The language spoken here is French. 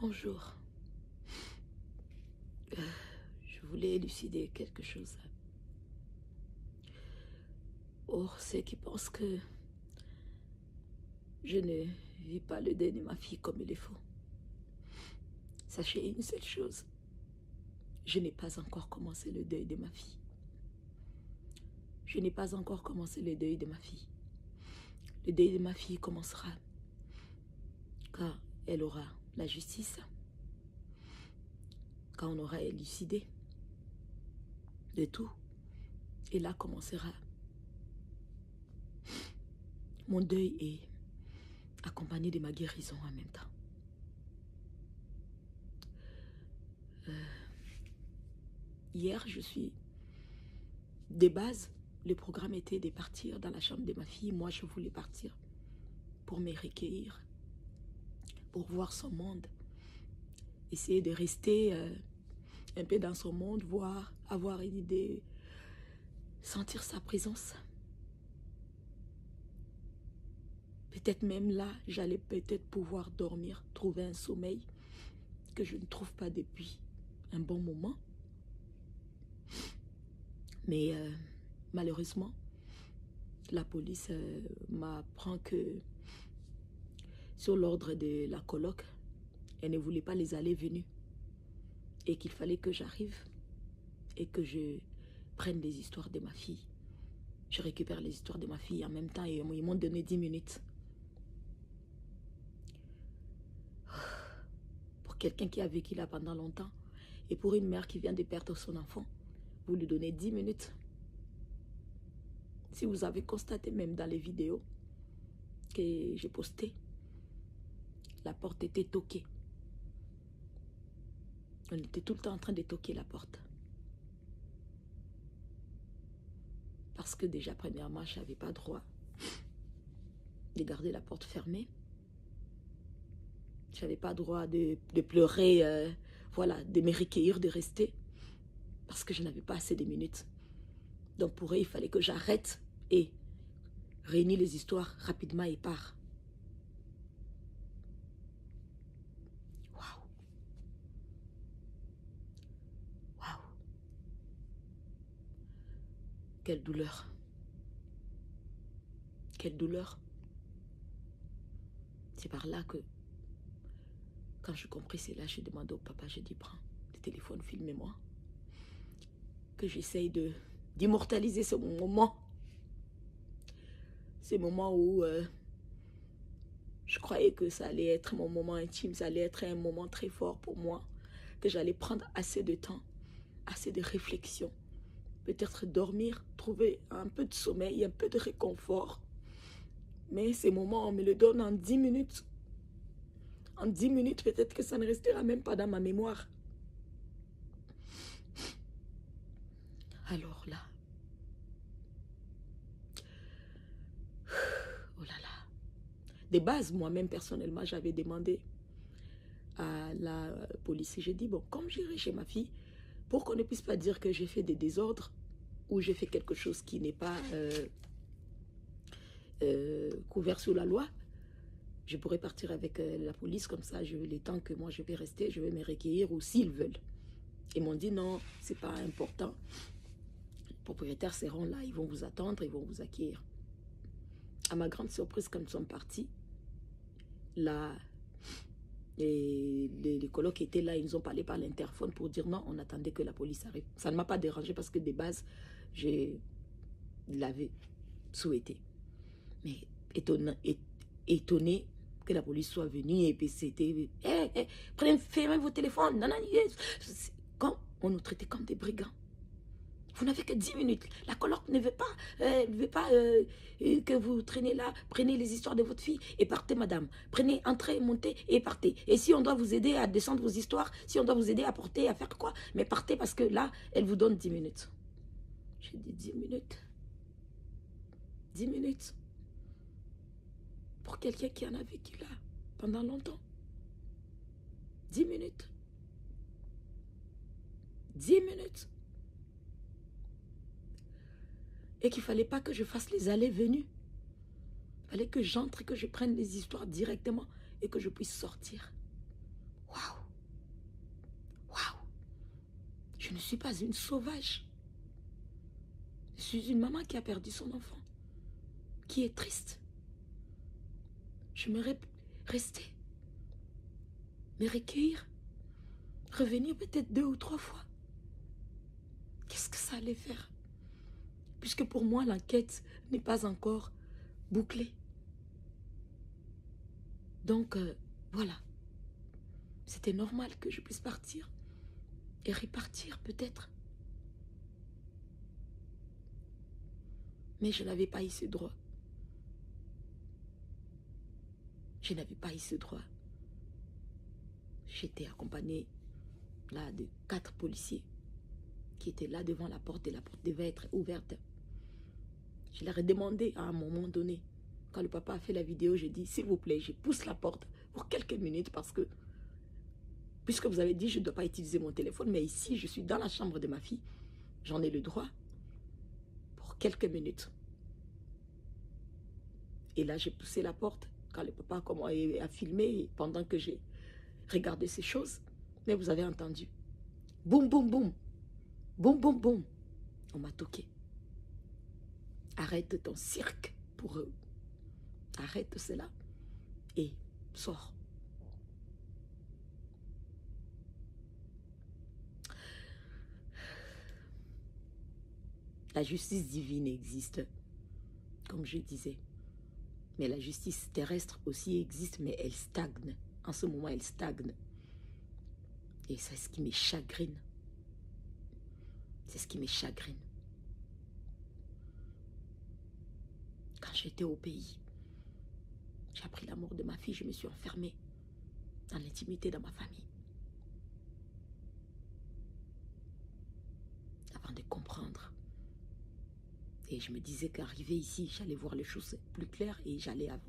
Bonjour. Je voulais élucider quelque chose. Pour ceux qui pensent que je ne vis pas le deuil de ma fille comme il est faux, sachez une seule chose. Je n'ai pas encore commencé le deuil de ma fille. Je n'ai pas encore commencé le deuil de ma fille. Le deuil de ma fille commencera quand elle aura la justice, quand on aura élucidé de tout. Et là commencera mon deuil et accompagné de ma guérison en même temps. Hier, de base, le programme était de partir dans la chambre de ma fille. Moi, je voulais partir pour me recueillir, pour voir son monde, essayer de rester un peu dans son monde, voir, avoir une idée, sentir sa présence. Peut-être même là, j'allais peut-être pouvoir dormir, trouver un sommeil que je ne trouve pas depuis un bon moment. Mais malheureusement, la police m'apprend que sur l'ordre de la coloc, elle ne voulait pas les allées-venues et qu'il fallait que j'arrive et que je prenne les histoires de ma fille. Je récupère les histoires de ma fille en même temps et ils m'ont donné 10 minutes. Pour quelqu'un qui a vécu là pendant longtemps et pour une mère qui vient de perdre son enfant, vous lui donnez 10 minutes. Si vous avez constaté même dans les vidéos que j'ai postées, la porte était toquée. On était tout le temps en train de toquer la porte. Parce que déjà, premièrement, je n'avais pas droit de garder la porte fermée. Je n'avais pas droit de pleurer, voilà, de me recueillir, de rester. Parce que je n'avais pas assez de minutes. Donc pour eux, il fallait que j'arrête et réunir les histoires rapidement et part. Waouh. Waouh. Quelle douleur. Quelle douleur. C'est par là que, quand je compris cela, je demandé au papa, je dis, prends le téléphone, filmez-moi. Que j'essaye d'immortaliser ce moment. Ces moments où je croyais que ça allait être mon moment intime, ça allait être un moment très fort pour moi, que j'allais prendre assez de temps, assez de réflexion, peut-être dormir, trouver un peu de sommeil, un peu de réconfort. Mais ces moments, on me le donne en 10 minutes. En 10 minutes, peut-être que ça ne restera même pas dans ma mémoire. Alors là, oh là là. De base, moi-même, personnellement, j'avais demandé à la police. J'ai dit, bon, comme j'irai chez ma fille, pour qu'on ne puisse pas dire que j'ai fait des désordres ou j'ai fait quelque chose qui n'est pas couvert sous la loi, je pourrais partir avec la police, comme ça, les temps que moi je vais rester, je vais me recueillir ou s'ils veulent. Ils m'ont dit non, c'est pas important. Les propriétaires seront là, ils vont vous attendre, ils vont vous accueillir. À ma grande surprise, quand ils sont partis, là, les colocs étaient là, ils nous ont parlé par l'interphone pour dire non, on attendait que la police arrive. Ça ne m'a pas dérangé parce que de base, je l'avais souhaité. Mais étonné que la police soit venue et puis c'était fermez vos téléphones. Non, non, quand on nous traitait comme des brigands. Vous n'avez que 10 minutes. La coloc ne veut pas, que vous traînez là. Prenez les histoires de votre fille et partez, madame. Prenez, entrez, montez et partez. Et si on doit vous aider à descendre vos histoires, si on doit vous aider à porter, à faire quoi, mais partez parce que là, elle vous donne 10 minutes. J'ai dit 10 minutes. 10 minutes. Pour quelqu'un qui en a vécu là pendant longtemps. 10 minutes. 10 minutes. Et qu'il ne fallait pas que je fasse les allées-venues. Il fallait que j'entre et que je prenne les histoires directement et que je puisse sortir. Waouh! Je ne suis pas une sauvage. Je suis une maman qui a perdu son enfant, qui est triste. J'aimerais rester, me recueillir, revenir peut-être 2 ou 3 fois. Qu'est-ce que ça allait faire? Puisque pour moi, l'enquête n'est pas encore bouclée. Donc, voilà. C'était normal que je puisse partir et repartir peut-être. Mais je n'avais pas eu ce droit. Je n'avais pas eu ce droit. J'étais accompagnée là de 4 policiers qui étaient là devant la porte et la porte devait être ouverte. Je leur ai demandé à un moment donné, quand le papa a fait la vidéo, j'ai dit, s'il vous plaît, je pousse la porte pour quelques minutes parce que, puisque vous avez dit, je ne dois pas utiliser mon téléphone, mais ici, je suis dans la chambre de ma fille, j'en ai le droit pour quelques minutes. Et là, j'ai poussé la porte quand le papa a filmé pendant que j'ai regardé ces choses. Mais vous avez entendu. Boum, boum, boum. Boum, boum, boum. On m'a toqué. Arrête ton cirque pour eux. Arrête cela et sors. La justice divine existe, comme je disais. Mais la justice terrestre aussi existe, mais elle stagne. En ce moment, elle stagne. Et c'est ce qui me chagrine. C'est ce qui me chagrine. Quand j'étais au pays, j'ai appris la mort de ma fille, je me suis enfermée dans l'intimité de ma famille. Avant de comprendre. Et je me disais qu'arrivé ici, j'allais voir les choses plus claires et j'allais